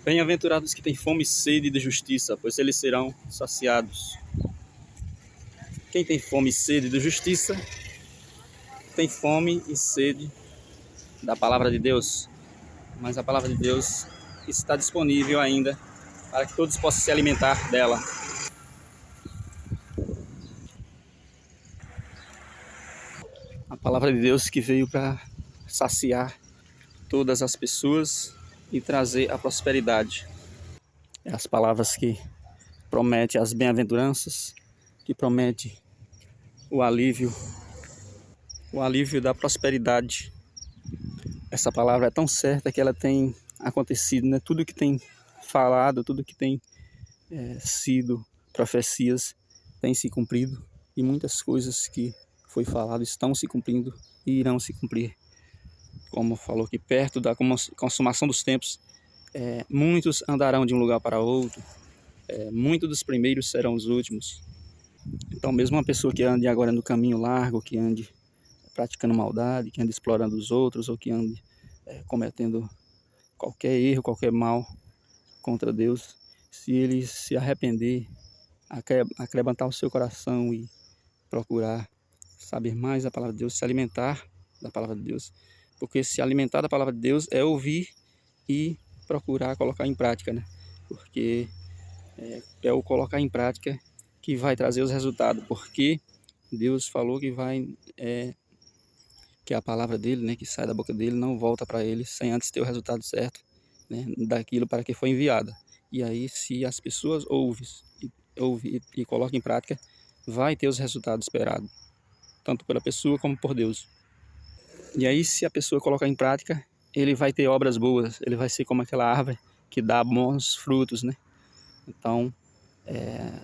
Bem-aventurados que têm fome e sede de justiça, pois eles serão saciados. Quem tem fome e sede de justiça, tem fome e sede da palavra de Deus. Mas a palavra de Deus está disponível ainda para que todos possam se alimentar dela. A palavra de Deus que veio para saciar todas as pessoas e trazer a prosperidade. É as palavras que prometem as bem-aventuranças, que promete o alívio da prosperidade. Essa palavra é tão certa que ela tem acontecido, né? Tudo que tem falado, tudo que tem sido profecias tem se cumprido, e muitas coisas que foi falado estão se cumprindo e irão se cumprir. Como falou que perto da consumação dos tempos, muitos andarão de um lugar para outro, muitos dos primeiros serão os últimos. Então mesmo uma pessoa que ande agora no caminho largo, que ande praticando maldade, que ande explorando os outros, ou que ande cometendo qualquer erro, qualquer mal contra Deus, se ele se arrepender, aquebrantar o seu coração e procurar saber mais da palavra de Deus, se alimentar da palavra de Deus, porque se alimentar da palavra de Deus é ouvir e procurar colocar em prática, né? Porque é o colocar em prática que vai trazer os resultados, porque Deus falou que que a palavra dele, né, que sai da boca dele, não volta para ele sem antes ter o resultado certo, né, daquilo para que foi enviada. E aí, se as pessoas ouvem e colocam em prática, vai ter os resultados esperados, tanto pela pessoa como por Deus. E aí, se a pessoa colocar em prática, ele vai ter obras boas, ele vai ser como aquela árvore que dá bons frutos, né? Então,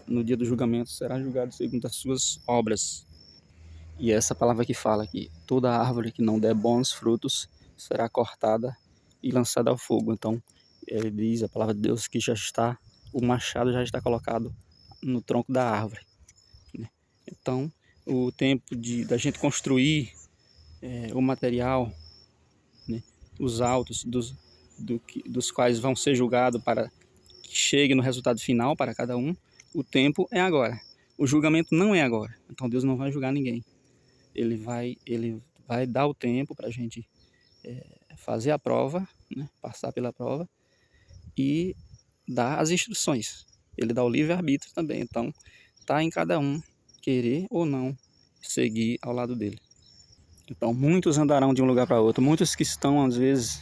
no dia do julgamento, será julgado segundo as suas obras. E essa palavra que fala que toda árvore que não der bons frutos será cortada e lançada ao fogo. Então, ele diz, a palavra de Deus, que o machado já está colocado no tronco da árvore, né? Então, o tempo da gente construir o material, né, os autos dos quais vão ser julgados para que chegue no resultado final para cada um, o tempo é agora. O julgamento não é agora. Então, Deus não vai julgar ninguém. Ele vai dar o tempo para a gente fazer a prova, né, passar pela prova e dar as instruções. Ele dá o livre-arbítrio também, então está em cada um querer ou não seguir ao lado dele. Então muitos andarão de um lugar para outro, muitos que estão às vezes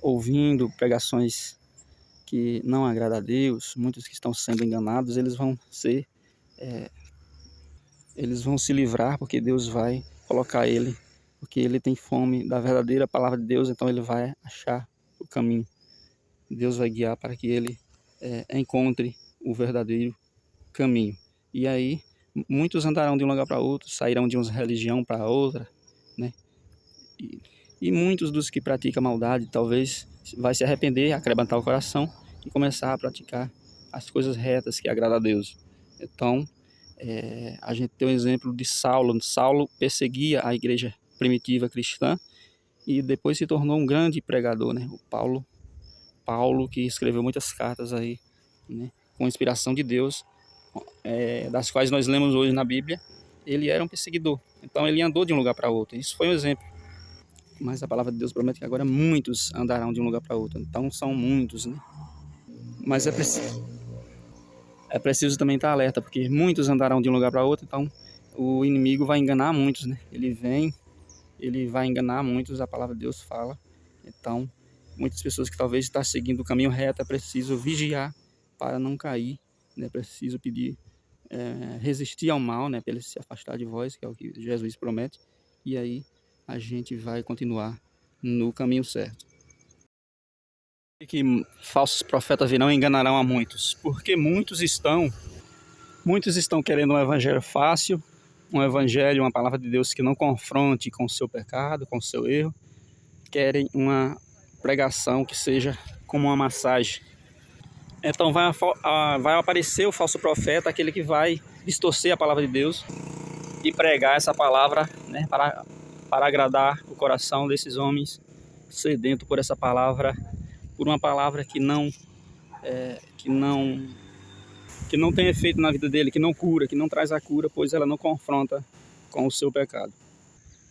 ouvindo pregações que não agradam a Deus, muitos que estão sendo enganados, eles vão se livrar, porque Deus vai colocar ele, porque ele tem fome da verdadeira palavra de Deus, então ele vai achar o caminho. Deus vai guiar para que ele encontre o verdadeiro caminho. E aí, muitos andarão de um lugar para outro, sairão de uma religião para outra, né? E muitos dos que praticam maldade, talvez, vai se arrepender, acrebantar o coração e começar a praticar as coisas retas que agradam a Deus. Então, a gente tem o exemplo de Saulo. Saulo perseguia a igreja primitiva cristã e depois se tornou um grande pregador, né? O Paulo, que escreveu muitas cartas aí, né, com inspiração de Deus, das quais nós lemos hoje na Bíblia. Ele era um perseguidor, então ele andou de um lugar para outro. Isso foi um exemplo. Mas a palavra de Deus promete que agora muitos andarão de um lugar para outro. Então são muitos, né? Mas é preciso também estar alerta, porque muitos andarão de um lugar para outro, então o inimigo vai enganar muitos, né? Ele vai enganar muitos, a palavra de Deus fala. Então, muitas pessoas que talvez estão seguindo o caminho reto, é preciso vigiar para não cair, né? É preciso pedir, resistir ao mal, né? Para ele se afastar de vós, que é o que Jesus promete, e aí a gente vai continuar no caminho certo. E que falsos profetas virão e enganarão a muitos, porque muitos estão querendo um evangelho fácil, um evangelho, uma palavra de Deus que não confronte com o seu pecado, com o seu erro. Querem uma pregação que seja como uma massagem. Então vai aparecer o falso profeta, aquele que vai distorcer a palavra de Deus e pregar essa palavra, né, para agradar o coração desses homens sedentos por essa palavra por uma palavra que não tem efeito na vida dele, que não cura, que não traz a cura, pois ela não confronta com o seu pecado.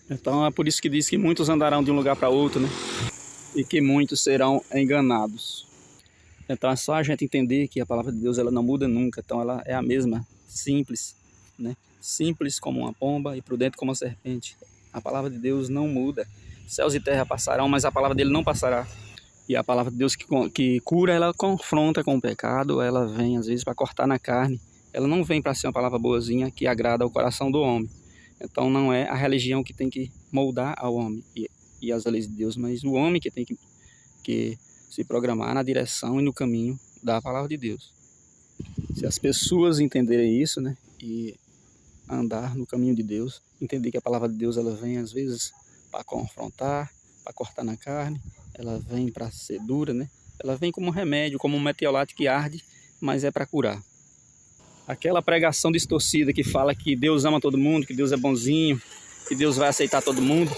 Então é por isso que diz que muitos andarão de um lugar para outro, né? E que muitos serão enganados. Então é só a gente entender que a palavra de Deus ela não muda nunca. Então ela é a mesma, simples, né? Simples como uma pomba e prudente como uma serpente. A palavra de Deus não muda. Céus e terra passarão, mas a palavra dele não passará. E a palavra de Deus que cura, ela confronta com o pecado, ela vem às vezes para cortar na carne. Ela não vem para ser uma palavra boazinha que agrada ao coração do homem. Então não é a religião que tem que moldar ao homem e as leis de Deus, mas o homem que tem que se programar na direção e no caminho da palavra de Deus. Se as pessoas entenderem isso, né, e andar no caminho de Deus, entender que a palavra de Deus ela vem às vezes para confrontar, para cortar na carne, ela vem para ser dura, né? Ela vem como um remédio, como um metiolate que arde, mas é para curar. Aquela pregação distorcida que fala que Deus ama todo mundo, que Deus é bonzinho, que Deus vai aceitar todo mundo,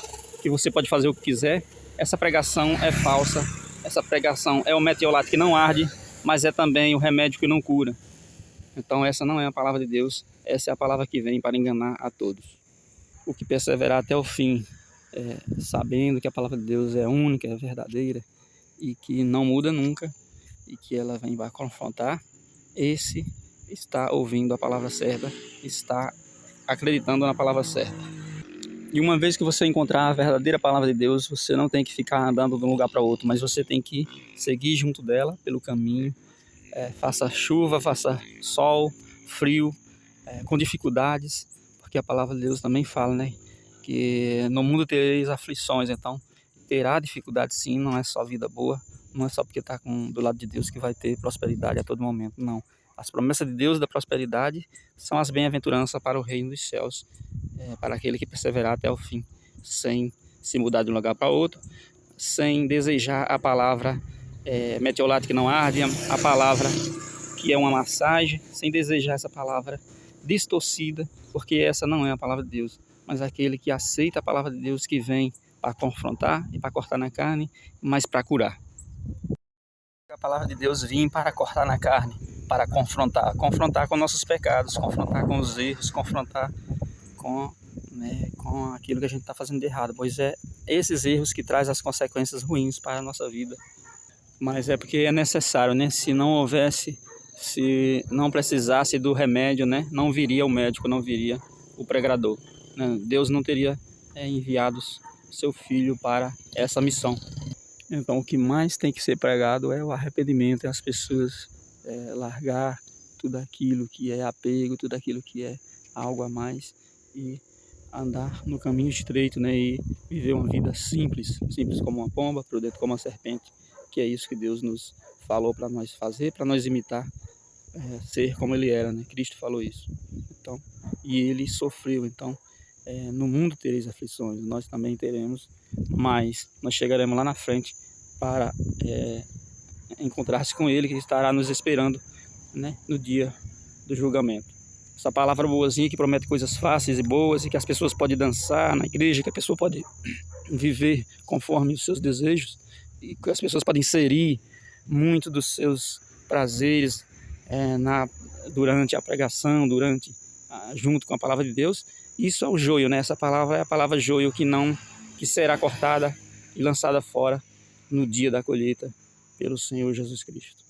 que você pode fazer o que quiser, essa pregação é falsa. Essa pregação é o metiolate que não arde, mas é também o remédio que não cura. Então essa não é a palavra de Deus, essa é a palavra que vem para enganar a todos. O que perseverar até o fim, sabendo que a palavra de Deus é única, é verdadeira e que não muda nunca e que ela vem para confrontar, esse está ouvindo a palavra certa, está acreditando na palavra certa. E uma vez que você encontrar a verdadeira palavra de Deus, você não tem que ficar andando de um lugar para outro, mas você tem que seguir junto dela pelo caminho, faça chuva, faça sol, frio, com dificuldades, porque a palavra de Deus também fala, né, que no mundo tereis aflições. Então terá dificuldade sim, não é só vida boa, não é só porque está do lado de Deus que vai ter prosperidade a todo momento, não. As promessas de Deus da prosperidade são as bem-aventuranças para o reino dos céus, para aquele que perseverar até o fim, sem se mudar de um lugar para outro, sem desejar a palavra metiolate que não arde, a palavra que é uma massagem, sem desejar essa palavra distorcida, porque essa não é a palavra de Deus, mas aquele que aceita a palavra de Deus que vem para confrontar e para cortar na carne, mas para curar. A palavra de Deus vem para cortar na carne, para confrontar com nossos pecados, confrontar com os erros, confrontar com aquilo que a gente está fazendo de errado, pois é esses erros que trazem as consequências ruins para a nossa vida. Mas é porque é necessário, né? Se não houvesse, se não precisasse do remédio, né? Não viria o médico, não viria o pregador, né? Deus não teria enviado seu filho para essa missão. Então o que mais tem que ser pregado é o arrependimento, é as pessoas largar tudo aquilo que é apego, tudo aquilo que é algo a mais e andar no caminho estreito, né? E viver uma vida simples como uma pomba, prudente como uma serpente, que é isso que Deus nos falou para nós fazer, para nós imitar, ser como ele era, né? Cristo falou isso. Então, e ele sofreu. Então, no mundo tereis aflições, nós também teremos, mas nós chegaremos lá na frente para encontrar-se com ele, que estará nos esperando, né, no dia do julgamento. Essa palavra boazinha que promete coisas fáceis e boas e que as pessoas podem dançar na igreja, que a pessoa pode viver conforme os seus desejos e que as pessoas podem inserir muito dos seus prazeres durante a pregação, junto com a palavra de Deus. Isso é o joio, né? Essa palavra é a palavra joio que será cortada e lançada fora no dia da colheita pelo Senhor Jesus Cristo.